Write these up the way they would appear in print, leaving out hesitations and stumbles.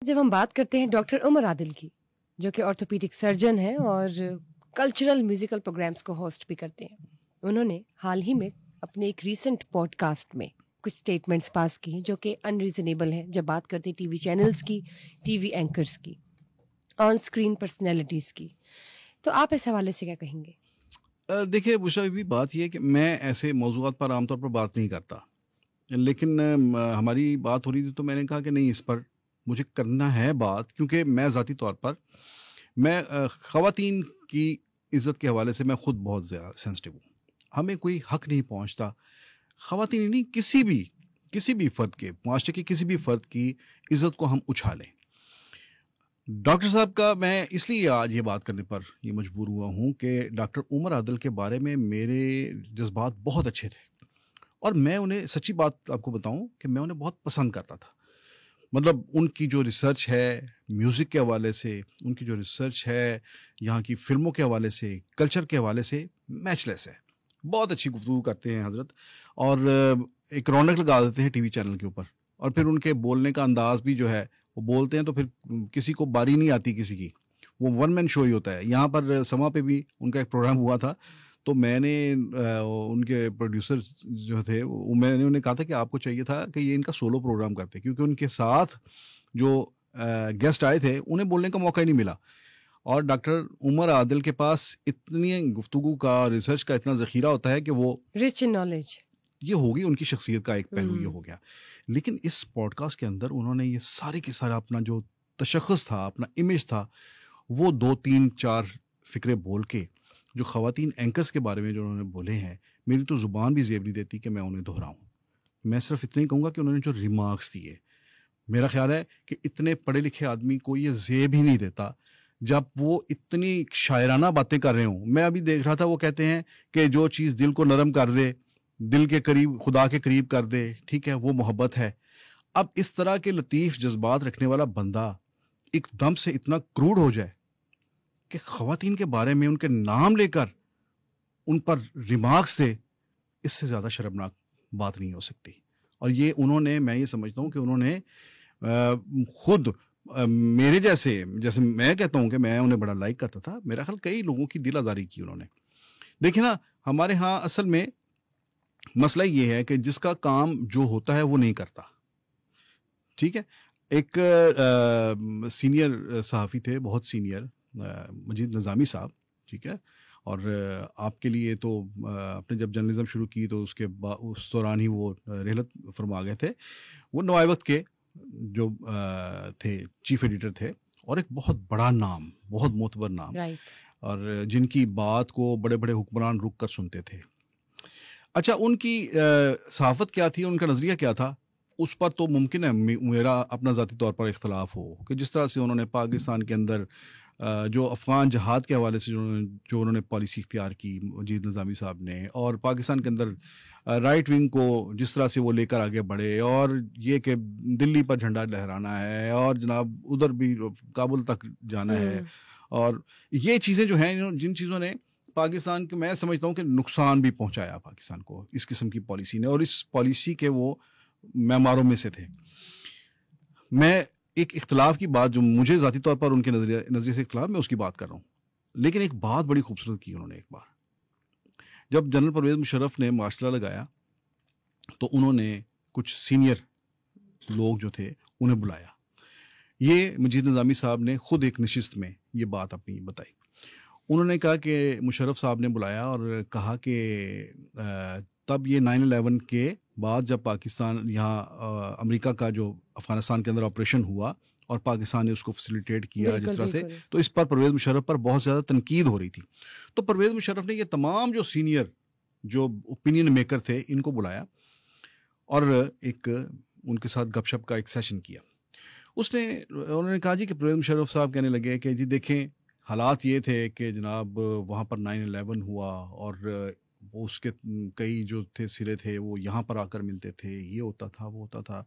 जब हम बात करते हैं डॉक्टर उमर आदिल की, जो कि ऑर्थोपेडिक सर्जन हैं और कल्चरल म्यूजिकल प्रोग्राम्स को होस्ट भी करते हैं, उन्होंने हाल ही में अपने एक रीसेंट पॉडकास्ट में कुछ स्टेटमेंट्स पास की जो कि अनरीजनेबल हैं जब बात करते हैं टीवी चैनल्स की, टीवी एंकर्स की, ऑन स्क्रीन पर्सनैलिटीज़ की। तो आप इस हवाले से क्या कहेंगे? देखिए बुशरा भी बात ये है कि मैं ऐसे मौज़ूआत पर आमतौर पर बात नहीं करता, लेकिन हमारी बात हो रही थी तो मैंने कहा कि नहीं, इस पर मुझे करना है बात, क्योंकि मैं ज़ाती तौर पर मैं ख़वातीन की इज़्ज़त के हवाले से मैं ख़ुद बहुत ज़्यादा सेंसिटिव हूँ। हमें कोई हक़ नहीं पहुँचता, ख़वातीन ही नहीं, किसी भी फ़र्द के, माशरे के किसी भी फ़र्द की इज़्ज़त को हम उछालें। डॉक्टर साहब का मैं इसलिए आज ये बात करने पर ये मजबूर हुआ हूँ कि डॉक्टर उमर आदिल के बारे में मेरे जज़्बात बहुत अच्छे थे, और मैं उन्हें, सच्ची बात आपको बताऊँ, कि मैं उन्हें बहुत पसंद करता था। मतलब उनकी जो रिसर्च है म्यूज़िक के हवाले से, उनकी जो रिसर्च है यहाँ की फ़िल्मों के हवाले से, कल्चर के हवाले से, मैचलेस है। बहुत अच्छी गुफ्तगू करते हैं हज़रत, और एक रौनक लगा देते हैं टीवी चैनल के ऊपर। और फिर उनके बोलने का अंदाज़ भी जो है, वो बोलते हैं तो फिर किसी को बारी नहीं आती किसी की। वो वन मैन शो ही होता है। यहाँ पर समा पे भी उनका एक प्रोग्राम हुआ था, तो मैंने उनके प्रोड्यूसर जो थे, वो मैंने उन्हें कहा था कि आपको चाहिए था कि ये इनका सोलो प्रोग्राम करते, क्योंकि उनके साथ जो गेस्ट आए थे उन्हें बोलने का मौका ही नहीं मिला। और डॉक्टर उमर आदिल के पास इतनी गुफ्तगू का, रिसर्च का इतना ज़ख़ीरा होता है कि वो रिच इन नॉलेज। ये होगी उनकी शख्सियत का एक पहलू ये हो गया। लेकिन इस पॉडकास्ट के अंदर उन्होंने ये सारे के सारा अपना जो तशख़्ख़ुस था, अपना इमेज था, वो 2, 3, 4 फ़िक्रे बोल के, जो ख़वातीन एंकर्स के बारे में जो उन्होंने बोले हैं, मेरी तो ज़ुबान भी ज़ेब नहीं देती कि मैं उन्हें दोहराऊँ। मैं सिर्फ़ इतना ही कहूँगा कि उन्होंने जो रिमार्क्स दिए, मेरा ख़्याल है कि इतने पढ़े लिखे आदमी को ये ज़ेब ही नहीं देता जब वो इतनी शायराना बातें कर रहे हों। मैं अभी देख रहा था, वो कहते हैं कि जो चीज़ दिल को नरम कर दे, दिल के करीब, खुदा के करीब कर दे, ठीक है, वो मोहब्बत है। अब इस तरह के लतीफ़ जज़्बात रखने वाला बंदा एकदम से इतना क्रूड हो जाए कि ख़वातीन के बारे में उनके नाम लेकर उन पर रिमार्क्स दे, इससे ज़्यादा शर्मनाक बात नहीं हो सकती। और ये उन्होंने, मैं ये समझता हूँ कि उन्होंने खुद मेरे जैसे मैं कहता हूँ कि मैं उन्हें बड़ा लाइक करता था, मेरा ख्याल कई लोगों की दिल आज़ारी की उन्होंने। देखिए ना, हमारे यहाँ असल में मसला ये है कि जिसका काम जो होता है वो नहीं करता, ठीक है? एक सीनियर सहाफ़ी थे, बहुत सीनियर, मजीद निज़ामी साहब, ठीक है? और आपके लिए तो आपने जब जर्नलिज़्म शुरू की तो उस दौरान ही वो रहलत फरमा गए थे। वो नवाए वक़्त के जो थे, चीफ़ एडिटर थे, और एक बहुत बड़ा नाम, बहुत मोतबर नाम, राइट। और जिनकी बात को बड़े-बड़े हुक्मरान रुक कर सुनते थे। अच्छा, उनकी सहाफ़त क्या थी, उनका नज़रिया क्या था, उस पर तो मुमकिन है मेरा अपना ज़ाती तौर पर इख्तलाफ हो, कि जिस तरह से उन्होंने पाकिस्तान के अंदर जो अफ़गान जहाद के हवाले से जो उन्होंने पॉलिसी इख्तियार की, मजीद निज़ामी साहब ने, और पाकिस्तान के अंदर राइट विंग को जिस तरह से वो लेकर आगे बढ़े, और ये कि दिल्ली पर झंडा लहराना है, और जनाब उधर भी काबुल तक जाना है, और ये चीज़ें जो हैं, जिन चीज़ों ने पाकिस्तान के, मैं समझता हूँ कि नुकसान भी पहुँचाया पाकिस्तान को, इस किस्म की पॉलिसी ने, और इस पॉलिसी के वो मेमारों में से थे। मैं एक इख्तलाफ की बात, जो मुझे ज़ाती तौर पर उनके नज़रिए से इख्तलाफ, मैं उसकी बात कर रहा हूँ। लेकिन एक बात बड़ी खूबसूरत की उन्होंने एक बार, जब जनरल परवेज़ मुशर्रफ ने मार्शल लॉ लगाया, तो उन्होंने कुछ सीनियर लोग जो थे उन्हें बुलाया। ये मजीद निज़ामी साहब ने खुद एक नशिस्त में ये बात अपनी बताई। उन्होंने कहा कि मुशर्रफ साहब ने बुलाया और कहा कि तब ये 9/11 के बाद जब पाकिस्तान यहाँ अमेरिका का जो अफ़गानिस्तान के अंदर ऑपरेशन हुआ और पाकिस्तान ने उसको फैसिलिटेट किया जिस तरह से, तो इस पर परवेज़ मुशर्रफ पर बहुत ज़्यादा तनकीद हो रही थी। तो परवेज़ मुशर्रफ ने ये तमाम जो सीनियर जो ओपिनियन मेकर थे इनको बुलाया और एक उनके साथ गपशप का एक सेशन किया। उन्होंने कहा जी कि परवेज़ मुशर्रफ साहब कहने लगे कि जी देखें, हालात ये थे कि जनाब वहाँ पर 9/11 हुआ और उसके कई जो थे सिरे थे वो यहाँ पर आकर मिलते थे, ये होता था, वो होता था,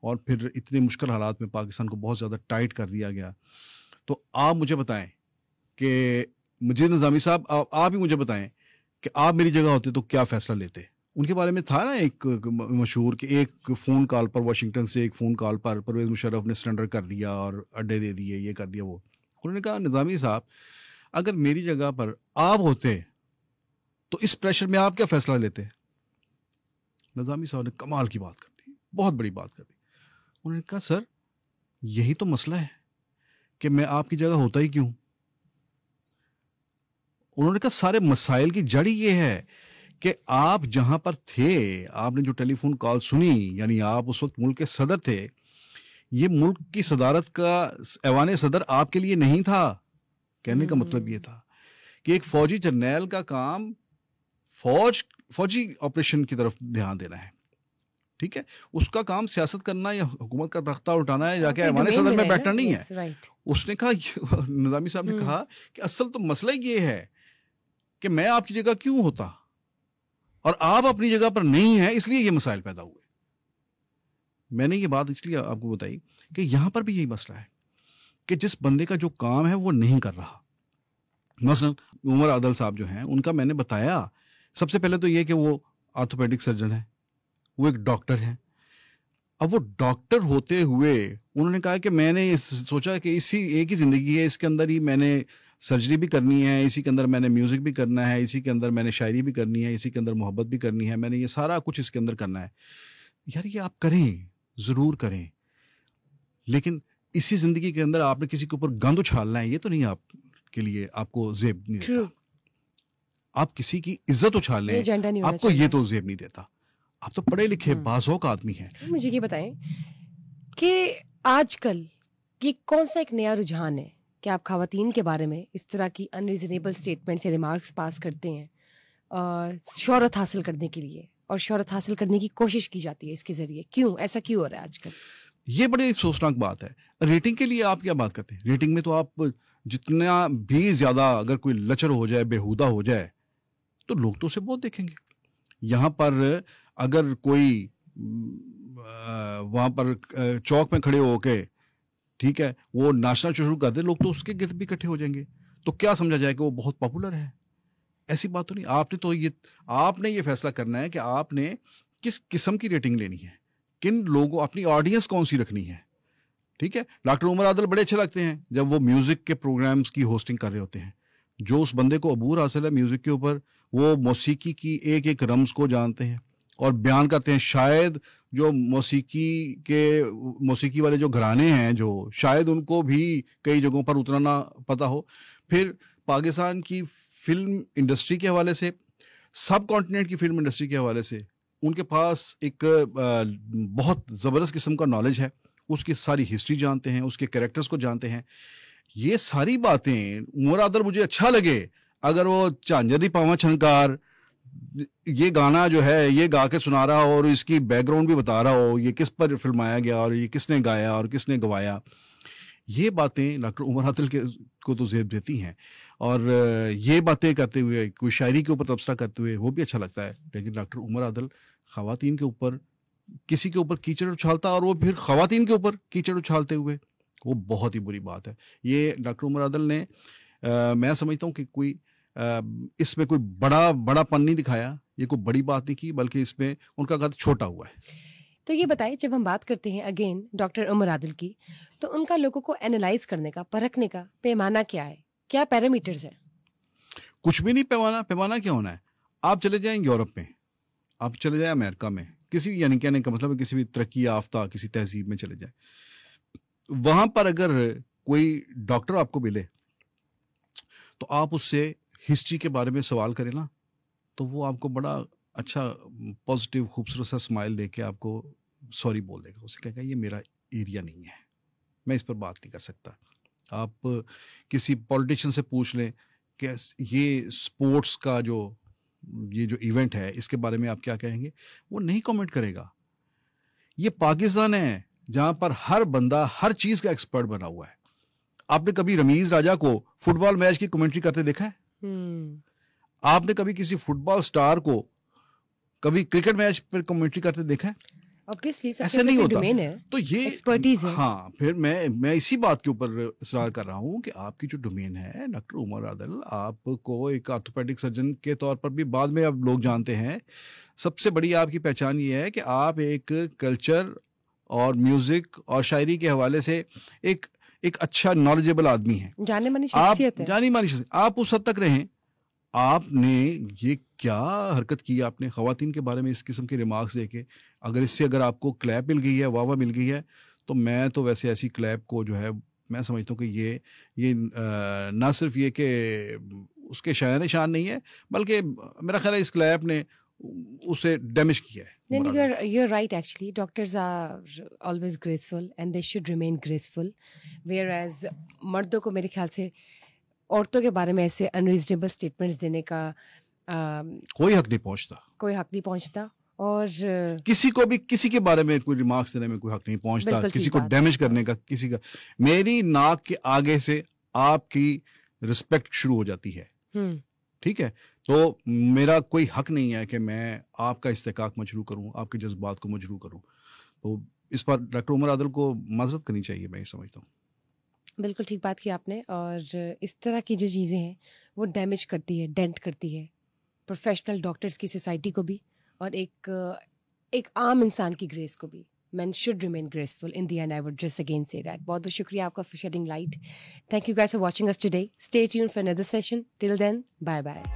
और फिर इतने मुश्किल हालात में पाकिस्तान को बहुत ज़्यादा टाइट कर दिया गया। तो आप मुझे बताएं कि मुझे निज़ामी साहब, आप ही मुझे बताएं कि आप मेरी जगह होते तो क्या फ़ैसला लेते। उनके बारे में था ना एक मशहूर कि एक फ़ोन कॉल पर, वाशिंगटन से एक फ़ोन कॉल पर परवेज़ मुशर्रफ ने सरेंडर कर दिया और अड्डे दे दिए, ये कर दिया वो। उन्होंने कहा निज़ामी साहब, अगर मेरी जगह पर आप होते तो इस प्रेशर में आप क्या फ़ैसला लेते? निज़ामी साहब ने कमाल की बात कर दी, बहुत बड़ी बात कर दी। उन्होंने कहा सर, यही तो मसला है कि मैं आपकी जगह होता ही क्यों? उन्होंने कहा सारे मसाइल की जड़ ये है कि आप जहां पर थे, आपने जो टेलीफोन कॉल सुनी, यानी आप उस वक्त मुल्क के सदर थे, ये मुल्क की सदारत का ऐवान सदर आपके लिए नहीं था। कहने का मतलब ये था कि एक फौजी जर्नैल का काम फौजी ऑपरेशन की तरफ ध्यान देना है, ठीक है, उसका काम सियासत करना या हुकूमत का तख्ता उठाना है, जाके ऐवान सदर में बैठना नहीं है। उसने कहा, निज़ामी साहब ने कहा कि असल तो मसला ये है कि मैं आपकी जगह क्यों होता और आप अपनी जगह पर नहीं है, इसलिए ये मसाइल पैदा हुए। मैंने ये बात इसलिए आपको बताई कि यहां पर भी यही मसला है कि जिस बंदे का जो काम है वो नहीं कर रहा। मसलन उमर आदल साहब जो हैं, उनका मैंने बताया, सबसे पहले तो ये कि वो ऑर्थोपेडिक सर्जन है, वो एक डॉक्टर है। अब वो डॉक्टर होते हुए उन्होंने कहा कि मैंने सोचा कि इसी एक ही ज़िंदगी है, इसके अंदर ही मैंने सर्जरी भी करनी है, इसी के अंदर मैंने म्यूज़िक भी करना है, इसी के अंदर मैंने शायरी भी करनी है, इसी के अंदर मोहब्बत भी करनी है, मैंने ये सारा कुछ इसके अंदर करना है। यार ये आप करें, ज़रूर करें, लेकिन इसी ज़िंदगी के अंदर आपने किसी के ऊपर गंद उछालना है, ये तो नहीं आपके लिए, आपको ज़ेब नहीं देता। आप किसी की इज्जत उछाल लें, आपको ये तो ज़ेब नहीं देता। आप तो पढ़े लिखे बाज़ौक़ आदमी हैं। मुझे ये बताएं कि आजकल ये कौन सा एक नया रुझान है कि आप ख़वातीन के बारे में इस तरह की अनरीजनेबल स्टेटमेंट्स या रिमार्क्स पास करते हैं शोहरत हासिल करने के लिए, और शोहरत हासिल करने की कोशिश की जाती है इसके ज़रिए? क्यों ऐसा क्यों हो रहा है आजकल? ये बड़ी अफसोसनाक बात है। रेटिंग के लिए आप क्या बात करते हैं? रेटिंग में तो आप जितना भी ज़्यादा अगर कोई लचर हो जाए, बेहुदा हो जाए, तो लोग तो उसे बहुत देखेंगे। यहाँ पर अगर कोई वहाँ पर चौक में खड़े होके, ठीक है, वो नाचना शुरू कर दे, लोग तो उसके गिर्द भी इकट्ठे हो जाएंगे। तो क्या समझा जाए कि वो बहुत पॉपुलर है? ऐसी बात तो नहीं। आपने ये फैसला करना है कि आपने किस किस्म की रेटिंग लेनी है, किन लोगों, अपनी ऑडियंस कौन सी रखनी है, ठीक है। डॉक्टर उमर आदल बड़े अच्छे लगते हैं जब वो म्यूज़िक के प्रोग्राम्स की होस्टिंग कर रहे होते हैं। जो उस बंदे को अबूर हासिल है म्यूज़िक के ऊपर, वो मौसीकी की एक एक रम्ज़ को जानते हैं और बयान करते हैं। शायद जो मौसीकी वाले जो घराने हैं, जो शायद उनको भी कई जगहों पर उतना ना पता हो। फिर पाकिस्तान की फिल्म इंडस्ट्री के हवाले से, सब कॉन्टिनेंट की फिल्म इंडस्ट्री के हवाले से उनके पास एक बहुत ज़बरदस्त किस्म का नॉलेज है। उसकी सारी हिस्ट्री जानते हैं, उसके कैरेक्टर्स को जानते हैं। ये सारी बातें उमर आदल मुझे अच्छा लगे अगर वो झांझर दी पावां छनकार ये गाना जो है ये गा के सुना रहा हो और इसकी बैकग्राउंड भी बता रहा हो, ये किस पर फिल्माया गया और ये किसने गाया और किसने गवाया। ये बातें डॉक्टर उमर आदल को तो ज़ेब देती हैं। और ये बातें करते हुए, कोई शायरी के ऊपर तबसरा करते हुए, वो भी अच्छा लगता है। लेकिन डॉक्टर उमर आदल ख़वातीन के ऊपर, किसी के ऊपर कीचड़ उछालता और वो फिर ख़वातीन के ऊपर कीचड़ उछालते हुए, वो बहुत ही बुरी बात है। ये डॉक्टर उमर आदल ने मैं समझता हूँ कि कोई इसमें कोई बड़ापन नहीं दिखाया, ये कोई बड़ी बात नहीं की, बल्कि इसमें उनका कद छोटा हुआ है। तो ये बताइए, जब हम बात करते हैं अगेन डॉक्टर उमर आदिल की, तो उनका लोगों को एनालाइज करने का, परखने का पैमाना क्या है? क्या पैरामीटर्स हैं? कुछ भी नहीं। पैमाना क्या होना है? आप चले जाएं यूरोप में, आप चले जाएं अमेरिका में, किसी, यानी कहने का मतलब है किसी भी तरक्की याफ्ता किसी तहजीब में चले जाएं, वहां पर अगर कोई डॉक्टर आपको मिले तो आप उससे हिस्ट्री के बारे में सवाल करें ना, तो वो आपको बड़ा अच्छा पॉजिटिव खूबसूरत सा स्माइल देके आपको सॉरी बोल देगा। उसे कहेगा ये मेरा एरिया नहीं है, मैं इस पर बात नहीं कर सकता। आप किसी पॉलिटिशियन से पूछ लें कि ये स्पोर्ट्स का ये जो इवेंट है इसके बारे में आप क्या कहेंगे, वो नहीं कमेंट करेगा। ये पाकिस्तान है जहां पर हर बंदा हर चीज का एक्सपर्ट बना हुआ है। आपने कभी रमीज राजा को फुटबॉल मैच की कमेंट्री करते देखा है? आपने कभी किसी फुटबॉल स्टार को कभी क्रिकेट मैच पर कमेंट्री करते देखा है? Obviously, ऐसे नहीं होता। है, तो ये एक्सपर्टीज है। हाँ, फिर मैं इसी बात के ऊपर इसरार कर रहा हूँ कि आपकी जो डोमेन है, डॉक्टर उमर आदल, आपको एक ऑर्थोपेडिक सर्जन के तौर पर भी बाद में अब लोग जानते हैं, सबसे बड़ी आपकी पहचान ये है कि आप एक कल्चर और म्यूजिक और शायरी के हवाले से एक एक अच्छा नॉलेजेबल आदमी हैं। जाने मानी आप शख्सियत है। जानी मानी शख्सियत, आप उस हद तक रहें। आपने ये क्या हरकत की आपने ख़वातीन के बारे में इस किस्म के रिमार्क्स देके? अगर इससे अगर आपको क्लैप मिल गई है, वाह-वाह मिल गई है, तो मैं तो वैसे ऐसी क्लैप को जो है मैं समझता हूँ कि ये ना सिर्फ ये कि उसके शान-ए-शान नहीं है, बल्कि मेरा ख़्याल है इस क्लैप ने उसे डैमेज किया है। नहीं, उमर आदिल को। you're right actually. Doctors are always graceful and they should remain graceful. Whereas मर्दों को मेरे ख्याल से औरतों के बारे में ऐसे अनरीजनेबल स्टेटमेंट्स देने का कोई हक नहीं पहुँचता। कोई हक नहीं पहुंचता। और किसी को भी किसी के बारे में कोई रिमार्क्स देने में कोई हक नहीं पहुंचता, बिल्कुल किसी ठीक को बात है। डैमेज करने का, किसी का मेरी नाक के आगे से आपकी रिस्पेक्ट शुरू हो जाती है, हम्म ठीक है? तो मेरा कोई हक नहीं है कि मैं आपका इस्तेकाक मजरूह करूं, आपके जज्बात को मजरूह करूं। तो इस पर डॉक्टर उमर आदिल को माजरत करनी चाहिए, मैं ये समझता हूँ। बिल्कुल ठीक बात की आपने। और इस तरह की जो चीज़ें हैं वो डैमेज करती है, डेंट करती है प्रोफेशनल डॉक्टर्स की सोसाइटी को भी और एक आम इंसान की ग्रेस को भी। Men should remain graceful. In the end, I would just again say that. बहुत बहुत शुक्रिया आपका for shedding light. Thank you guys for watching us today. Stay tuned for another session. Till then, bye bye.